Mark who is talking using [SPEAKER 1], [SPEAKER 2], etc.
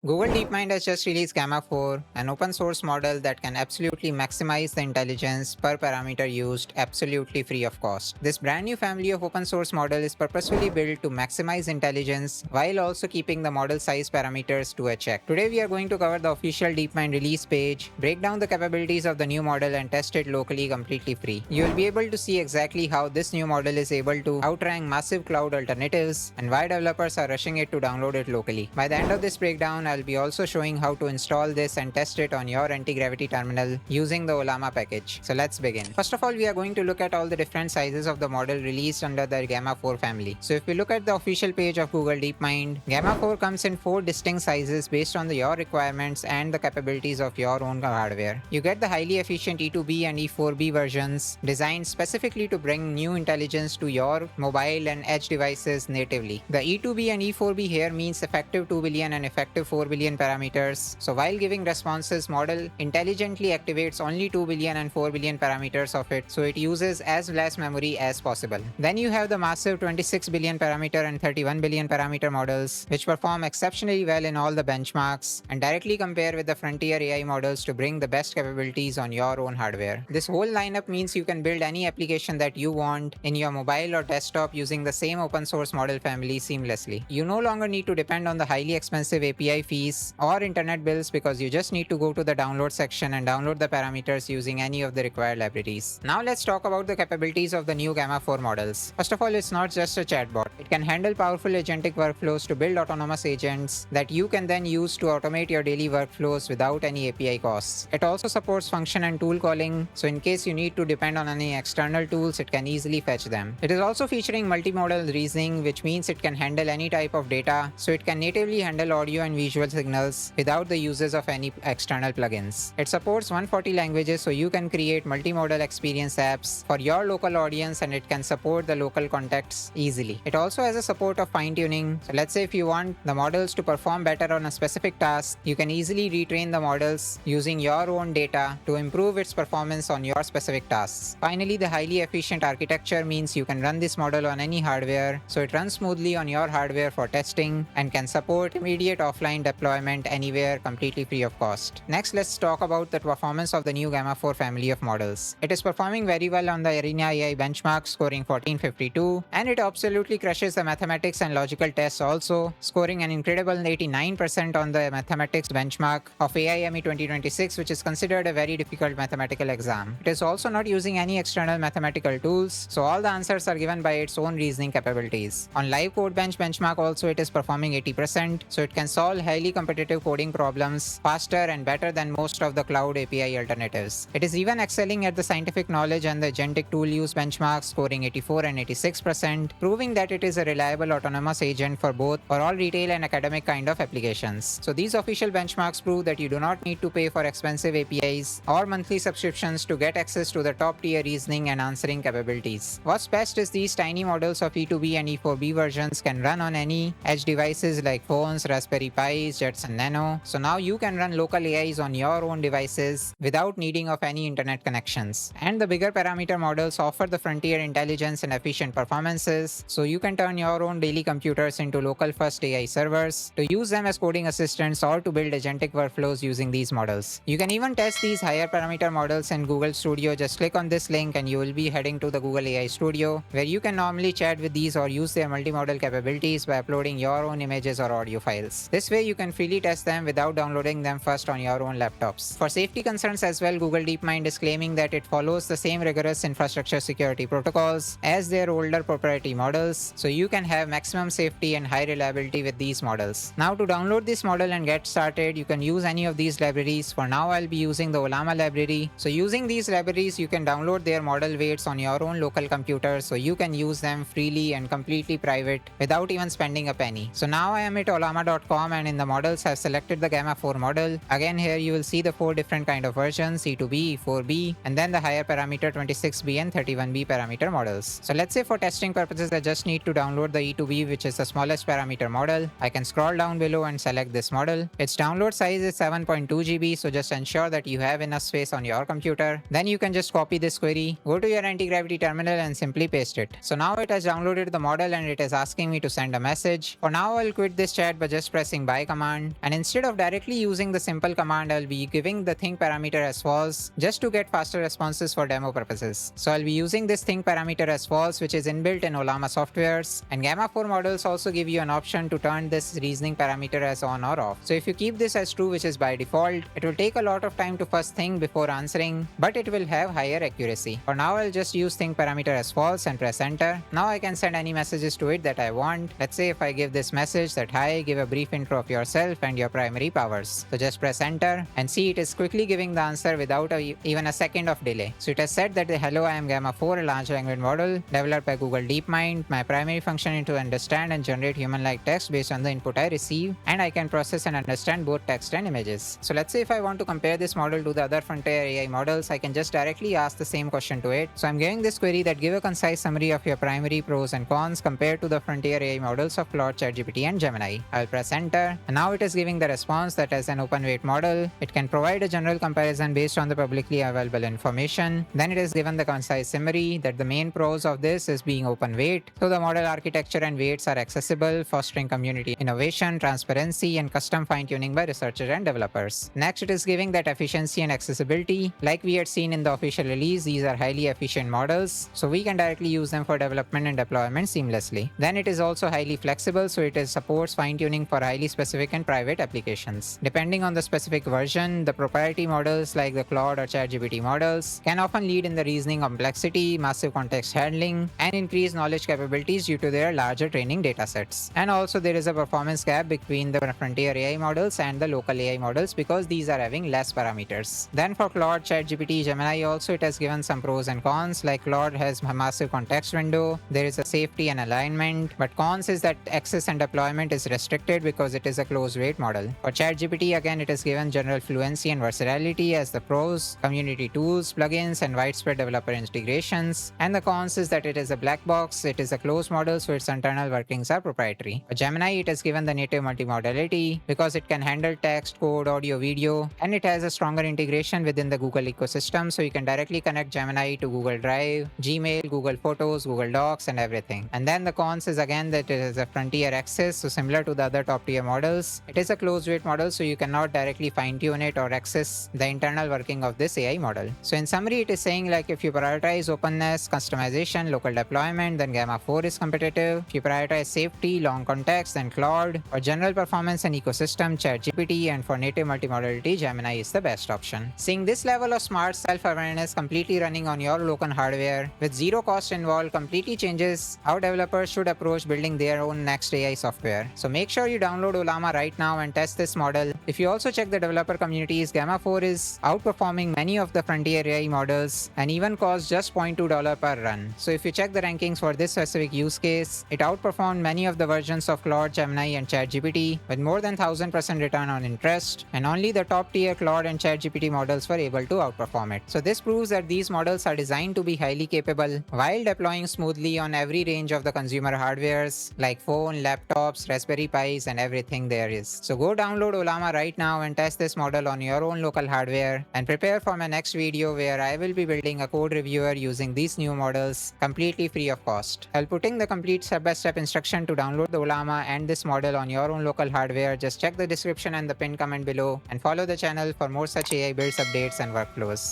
[SPEAKER 1] Google DeepMind has just released Gamma 4, an open source model that can absolutely maximize the intelligence per parameter used absolutely free of cost. This brand new family of open source model is purposefully built to maximize intelligence while also keeping the model size parameters to a check. Today we are going to cover the official DeepMind release page, break down the capabilities of the new model and test it locally completely free. You will be able to see exactly how this new model is able to outrank massive cloud alternatives and why developers are rushing it to download it locally. By the end of this breakdown, I'll be also showing how to install this and test it on your anti-gravity terminal using the Ollama package. So let's begin. First of all, we are going to look at all the different sizes of the model released under the Gamma 4 family. So if we look at the official page of Google DeepMind, Gamma 4 comes in 4 distinct sizes based on your requirements and the capabilities of your own hardware. You get the highly efficient E2B and E4B versions designed specifically to bring new intelligence to your mobile and edge devices natively. The E2B and E4B here means effective 2 billion and effective 4 billion parameters. So while giving responses, model intelligently activates only 2 billion and 4 billion parameters of it, so it uses as less memory as possible. Then you have the massive 26 billion parameter and 31 billion parameter models, which perform exceptionally well in all the benchmarks and directly compare with the frontier AI models to bring the best capabilities on your own hardware. This whole lineup means you can build any application that you want in your mobile or desktop using the same open source model family seamlessly. You no longer need to depend on the highly expensive API fees or internet bills because you just need to go to the download section and download the parameters using any of the required libraries. Now let's talk about the capabilities of the new Gamma 4 models. First of all, it's not just a chatbot. It can handle powerful agentic workflows to build autonomous agents that you can then use to automate your daily workflows without any API costs. It also supports function and tool calling, so in case you need to depend on any external tools, it can easily fetch them. It is also featuring multimodal reasoning, which means it can handle any type of data, so it can natively handle audio and visual signals without the uses of any external plugins. It supports 140 languages, so you can create multimodal experience apps for your local audience and it can support the local contexts easily. It also has a support of fine-tuning. So let's say if you want the models to perform better on a specific task, you can easily retrain the models using your own data to improve its performance on your specific tasks. Finally, the highly efficient architecture means you can run this model on any hardware, so it runs smoothly on your hardware for testing and can support immediate offline deployment anywhere completely free of cost. Next, let's talk about the performance of the new Gamma 4 family of models. It is performing very well on the Arena AI benchmark, scoring 1452, and it absolutely crushes the mathematics and logical tests also, scoring an incredible 89% on the mathematics benchmark of AIME 2026, which is considered a very difficult mathematical exam. It is also not using any external mathematical tools, so all the answers are given by its own reasoning capabilities. On live code benchmark also it is performing 80%, so it can solve highly competitive coding problems faster and better than most of the cloud API alternatives. It is even excelling at the scientific knowledge and the agentic tool use benchmark, scoring 84 and 86%, proving that it is a reliable autonomous agent for all retail and academic kind of applications. So these official benchmarks prove that you do not need to pay for expensive APIs or monthly subscriptions to get access to the top tier reasoning and answering capabilities. What's best is these tiny models of E2B and E4B versions can run on any edge devices like phones, Raspberry Pis, Jetson Nano. So now you can run local AIs on your own devices without needing of any internet connections. And the bigger parameter models offer the frontier intelligence and efficient performances, so you can turn your own daily computers into local first AI servers to use them as coding assistants or to build agentic workflows using these models. You can even test these higher parameter models in Google Studio. Just click on this link and you will be heading to the Google AI Studio, where you can normally chat with these or use their multimodal capabilities by uploading your own images or audio files. This way you can freely test them without downloading them first on your own laptops. For safety concerns as well, Google DeepMind is claiming that it follows the same rigorous infrastructure security protocols as their older proprietary models, so you can have maximum safety and high reliability with these models. Now to download this model and get started, you can use any of these libraries. For now, I'll be using the Ollama library. So using these libraries, you can download their model weights on your own local computer, so you can use them freely and completely private without even spending a penny. So now I am at ollama.com and in the models I've selected the Gamma 4 model. Again, here you will see the 4 different kind of versions, E2B, E4B, and then the higher parameter 26B and 31B parameter models. So let's say for testing purposes, I just need to download the E2B, which is the smallest parameter model. I can scroll down below and select this model. Its download size is 7.2 GB, so just ensure that you have enough space on your computer. Then you can just copy this query, go to your anti-gravity terminal and simply paste it. So now it has downloaded the model and it is asking me to send a message. For now, I'll quit this chat by just pressing buy command, and instead of directly using the simple command, I'll be giving the think parameter as false just to get faster responses for demo purposes. So I'll be using this think parameter as false, which is inbuilt in Ollama softwares, and Gamma 4 models also give you an option to turn this reasoning parameter as on or off. So if you keep this as true, which is by default, it will take a lot of time to first think before answering, but it will have higher accuracy. For now, I'll just use think parameter as false and press enter. Now I can send any messages to it that I want. Let's say if I give this message that hi, give a brief intro of yourself and your primary powers. So just press enter and see it is quickly giving the answer without even a second of delay. So it has said that hello, I am Gamma 4, a large language model developed by Google DeepMind. My primary function is to understand and generate human-like text based on the input I receive, and I can process and understand both text and images. So let's say if I want to compare this model to the other frontier AI models, I can just directly ask the same question to it. So I'm giving this query that give a concise summary of your primary pros and cons compared to the frontier AI models of Claude, ChatGPT, and Gemini. I'll press enter, and now it is giving the response that as an open weight model, it can provide a general comparison based on the publicly available information. Then it is given the concise summary that the main pros of this is being open weight, so the model architecture and weights are accessible, fostering community innovation, transparency, and custom fine-tuning by researchers and developers. Next, it is giving that efficiency and accessibility. Like we had seen in the official release, these are highly efficient models, so we can directly use them for development and deployment seamlessly. Then it is also highly flexible, so it supports fine-tuning for highly specific and private applications. Depending on the specific version, the proprietary models like the Claude or ChatGPT models can often lead in the reasoning complexity, massive context handling, and increased knowledge capabilities due to their larger training datasets. And also there is a performance gap between the frontier AI models and the local AI models because these are having less parameters. Then for Claude, ChatGPT, Gemini also it has given some pros and cons. Like Claude has a massive context window, there is a safety and alignment, but cons is that access and deployment is restricted because it is a closed weight model. For ChatGPT, again, it is given general fluency and versatility as the pros, community tools, plugins, and widespread developer integrations. And the cons is that it is a black box, it is a closed model, so its internal workings are proprietary. For Gemini, it is given the native multimodality because it can handle text, code, audio, video, and it has a stronger integration within the Google ecosystem, so you can directly connect Gemini to Google Drive, Gmail, Google Photos, Google Docs, and everything. And then the cons is again that it is a frontier access, so similar to the other top tier models, it is a closed weight model, so you cannot directly fine tune it or access the internal working of this AI model. So in summary, it is saying like if you prioritize openness, customization, local deployment, then Gamma 4 is competitive. If you prioritize safety, long context, then Claude. For general performance and ecosystem, ChatGPT, and for native multimodality, Gemini is the best option. Seeing this level of smart self-awareness completely running on your local hardware with zero cost involved completely changes how developers should approach building their own next AI software. So make sure you download Ollama right now and test this model. If you also check the developer communities, Gamma 4 is outperforming many of the frontier AI models and even costs just $0.2 per run. So if you check the rankings for this specific use case, it outperformed many of the versions of Claude, Gemini, and ChatGPT with more than 1000% return on interest, and only the top tier Claude and ChatGPT models were able to outperform it. So this proves that these models are designed to be highly capable while deploying smoothly on every range of the consumer hardwares like phone, laptops, Raspberry Pis, and everything there is. So go download Ollama right now and test this model on your own local hardware, and prepare for my next video where I will be building a code reviewer using these new models completely free of cost. I'll putting the complete step-by-step instruction to download the Ollama and this model on your own local hardware. Just check the description and the pinned comment below and follow the channel for more such AI builds, updates, and workflows.